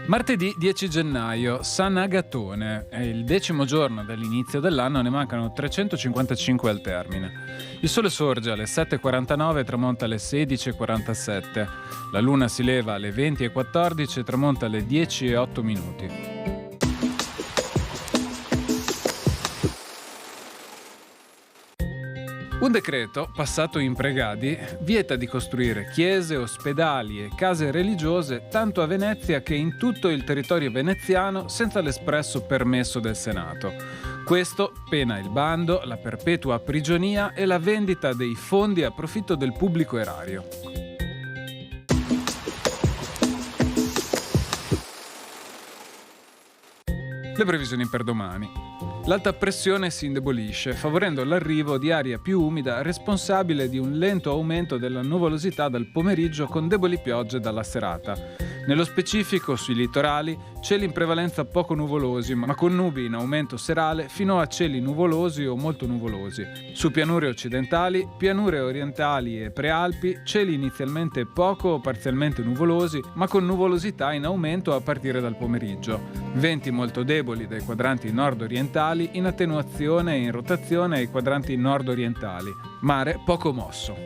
Martedì 10 gennaio, San Agatone. È il 10° giorno dall'inizio dell'anno, ne mancano 355 al termine. Il sole sorge alle 7:49 e tramonta alle 16:47. La luna si leva alle 20:14 e tramonta alle 10:08. Un decreto, passato in Pregadi, vieta di costruire chiese, ospedali e case religiose tanto a Venezia che in tutto il territorio veneziano senza l'espresso permesso del Senato. Questo pena il bando, la perpetua prigionia e la vendita dei fondi a profitto del pubblico erario. Le previsioni per domani. L'alta pressione si indebolisce, favorendo l'arrivo di aria più umida responsabile di un lento aumento della nuvolosità dal pomeriggio con deboli piogge dalla serata. Nello specifico, sui litorali, cieli in prevalenza poco nuvolosi, ma con nubi in aumento serale fino a cieli nuvolosi o molto nuvolosi. Su pianure occidentali, pianure orientali e prealpi, cieli inizialmente poco o parzialmente nuvolosi, ma con nuvolosità in aumento a partire dal pomeriggio. Venti molto deboli dai quadranti nord-orientali, in attenuazione e in rotazione ai quadranti nord-orientali. Mare poco mosso.